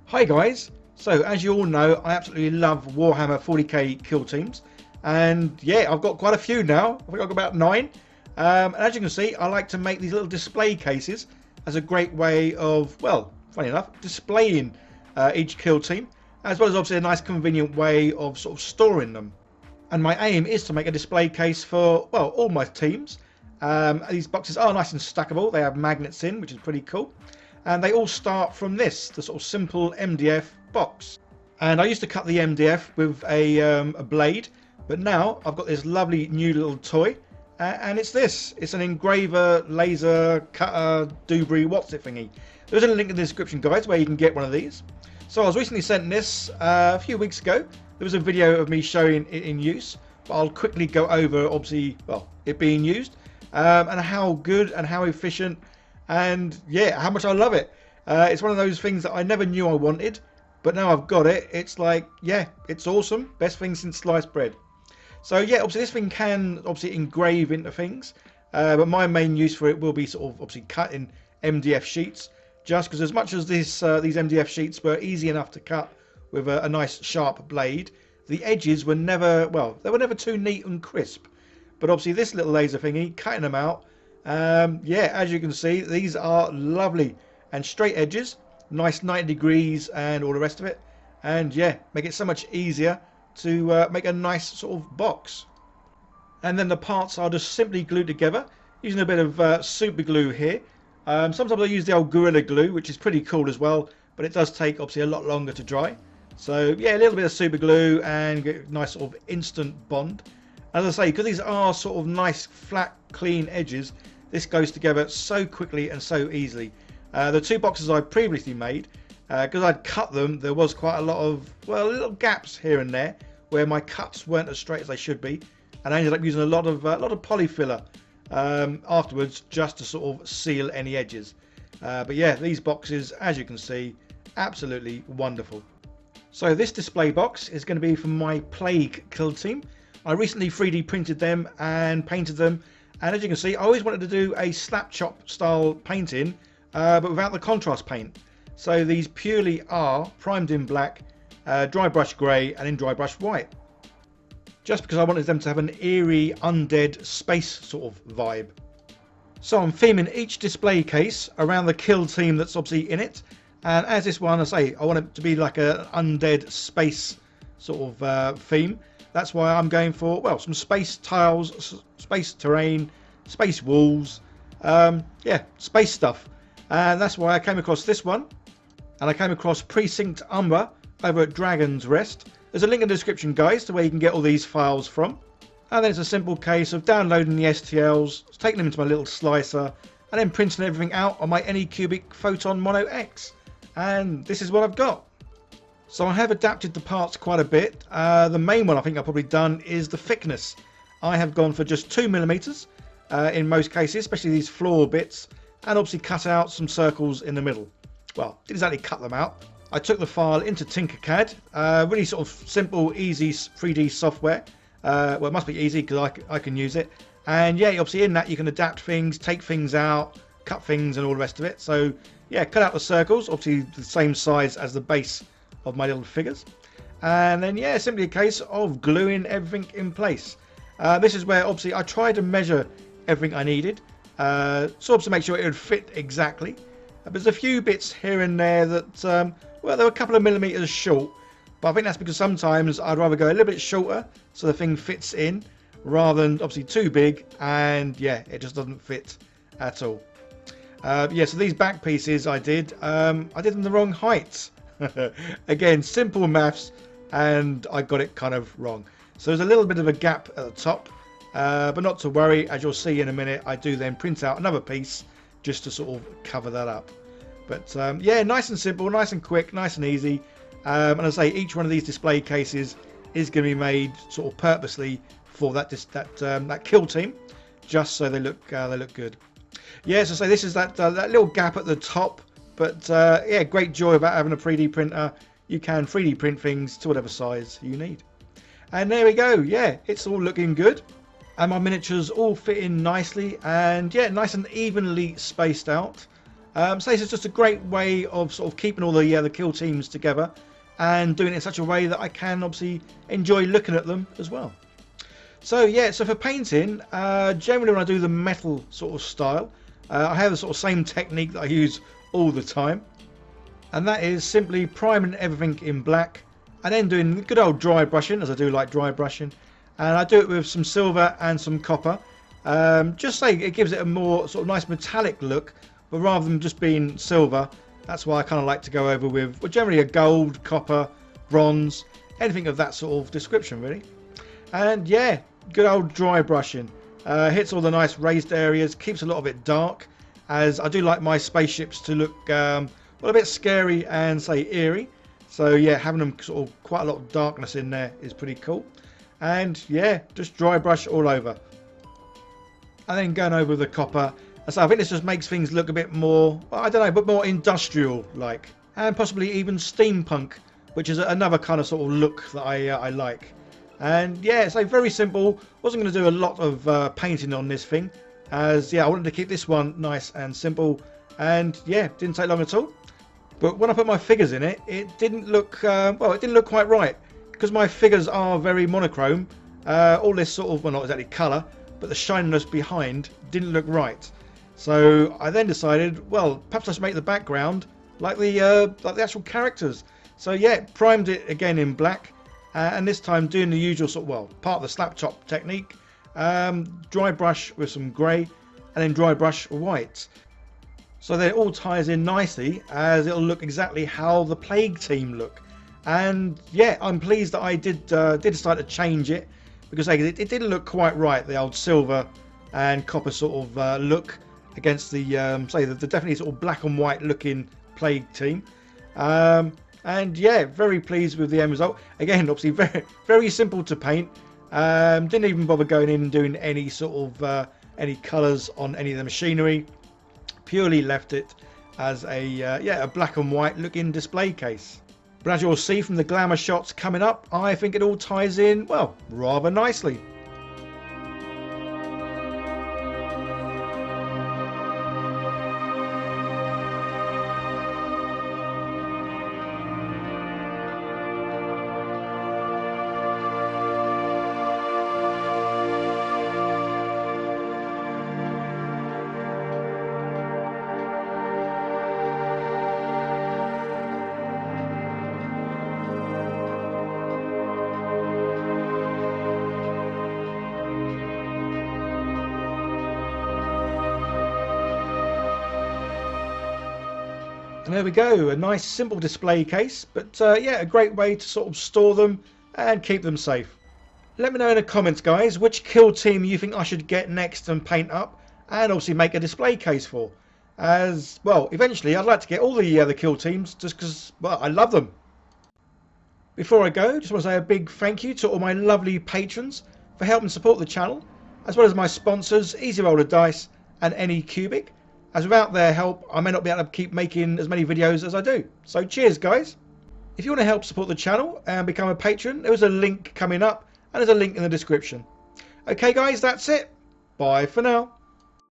Hi guys, so as you all know I absolutely love Warhammer 40k kill teams, and yeah, I've got quite a few now. I think I've got about 9, and as you can see I like to make these little display cases as a great way of, well, funny enough, displaying each kill team, as well as obviously a nice convenient way of sort of storing them. And my aim is to make a display case for, well, all my teams. These boxes are nice and stackable, they have magnets in, which is pretty cool. And they all start from this, the sort of simple MDF box. And I used to cut the MDF with a blade, but now I've got this lovely new little toy, and it's this. It's an engraver, laser, cutter, doobry, what's it thingy. There's a link in the description, guys, where you can get one of these. So I was recently sent this a few weeks ago. There was a video of me showing it in use, but I'll quickly go over, obviously, well, it being used, and how good and how efficient, and yeah, how much I love it. It's one of those things that I never knew I wanted, but now I've got it, it's like, yeah, it's awesome. Best thing since sliced bread. So yeah, obviously this thing can obviously engrave into things, but my main use for it will be sort of obviously cutting MDF sheets, just because as much as these MDF sheets were easy enough to cut with a nice sharp blade, the edges were never, well, they were never too neat and crisp. But obviously this little laser thingy, cutting them out, yeah, as you can see, these are lovely and straight edges, nice 90 degrees and all the rest of it, and yeah, make it so much easier to make a nice sort of box. And then the parts are just simply glued together using a bit of super glue here. Sometimes I use the old Gorilla Glue, which is pretty cool as well, but it does take obviously a lot longer to dry. So yeah, a little bit of super glue and get a nice sort of instant bond. As I say, because these are sort of nice flat clean edges, this goes together so quickly and so easily. The two boxes I previously made, because I'd cut them, there was quite a lot of, well, little gaps here and there where my cuts weren't as straight as they should be, and I ended up using a lot of polyfiller afterwards just to sort of seal any edges. But yeah, these boxes, as you can see, absolutely wonderful. So this display box is going to be from my Plague kill team. I recently 3D printed them and painted them, and as you can see, I always wanted to do a slapchop style painting, but without the contrast paint. So these purely are primed in black, dry brush grey, and in dry brush white. Just because I wanted them to have an eerie, undead space sort of vibe. So I'm theming each display case around the kill team that's obviously in it. And as this one, I say, I want it to be like an undead space sort of theme. That's why I'm going for, well, some space tiles, space terrain, space walls, yeah, space stuff. And that's why I came across this one. And I came across Precinct Umber over at Dragon's Rest. There's a link in the description, guys, to where you can get all these files from. And then it's a simple case of downloading the STLs, taking them into my little slicer, and then printing everything out on my Anycubic Photon Mono X. And this is what I've got. So I have adapted the parts quite a bit. The main one I think I've probably done is the thickness. I have gone for just 2mm in most cases, especially these floor bits, and obviously cut out some circles in the middle. Well, didn't exactly cut them out. I took the file into Tinkercad, really sort of simple, easy 3D software. Well, it must be easy because I can use it. And yeah, obviously in that you can adapt things, take things out, cut things and all the rest of it. So yeah, cut out the circles, obviously the same size as the base of my little figures. And then yeah, simply a case of gluing everything in place. This is where obviously I tried to measure everything I needed, sort of to make sure it would fit exactly. There's a few bits here and there that, well, they're a couple of millimeters short, but I think that's because sometimes I'd rather go a little bit shorter so the thing fits in, rather than obviously too big, and yeah, it just doesn't fit at all. Yeah, so these back pieces I did them the wrong height. Again, simple maths, and I got it kind of wrong. So there's a little bit of a gap at the top, but not to worry, as you'll see in a minute, I do then print out another piece just to sort of cover that up. But yeah, nice and simple, nice and quick, nice and easy. And as I say, each one of these display cases is going to be made sort of purposely for that kill team, just so they look good. Yeah, so say this is that little gap at the top, but yeah, great joy about having a 3D printer. You can 3D print things to whatever size you need. And there we go. Yeah, it's all looking good. And my miniatures all fit in nicely, and yeah, nice and evenly spaced out. So this is just a great way of sort of keeping all the kill teams together and doing it in such a way that I can obviously enjoy looking at them as well. So yeah, so for painting, generally when I do the metal sort of style, I have the sort of same technique that I use all the time, and that is simply priming everything in black and then doing good old dry brushing, as I do like dry brushing, and I do it with some silver and some copper. Just so it gives it a more sort of nice metallic look, but rather than just being silver, that's why I kind of like to go over with, well, generally a gold, copper, bronze, anything of that sort of description really. And yeah, good old dry brushing. Hits all the nice raised areas, keeps a lot of it dark, as I do like my spaceships to look well, a bit scary and say eerie. So yeah, having them sort of quite a lot of darkness in there is pretty cool. And yeah, just dry brush all over. And then going over the copper. So I think this just makes things look a bit more, well, I don't know, but more industrial like, and possibly even steampunk, which is another kind of sort of look that I like. And yeah, so very simple. Wasn't going to do a lot of painting on this thing, as yeah, I wanted to keep this one nice and simple, and yeah, didn't take long at all. But when I put my figures in it, it didn't look well, it didn't look quite right, because my figures are very monochrome. All this sort of, well, not exactly colour, but the shininess behind didn't look right. So I then decided, well, perhaps I should make the background like the actual characters. So yeah, primed it again in black, and this time doing the usual sort of, well, part of the slapchop technique. Dry brush with some grey, and then dry brush white. So that it all ties in nicely, as it'll look exactly how the plague team look. And yeah, I'm pleased that I did decide to change it, because it didn't look quite right, the old silver and copper sort of look against the the definitely sort of black and white looking plague team. And yeah, very pleased with the end result. Again, obviously very simple to paint. Didn't even bother going in and doing any sort of any colours on any of the machinery. Purely left it as a black and white looking display case. But as you'll see from the glamour shots coming up, I think it all ties in, well, rather nicely. And there we go, a nice simple display case, but yeah, a great way to sort of store them and keep them safe. Let me know in the comments, guys, which kill team you think I should get next and paint up, and obviously make a display case for. As well, eventually I'd like to get all the kill teams, just because, well, I love them. Before I go, just want to say a big thank you to all my lovely patrons for helping support the channel, as well as my sponsors, Easy Roller Dice and Any Cubic. As without their help, I may not be able to keep making as many videos as I do. So cheers, guys. If you want to help support the channel and become a patron, there is a link coming up, and there's a link in the description. Okay, guys, that's it. Bye for now.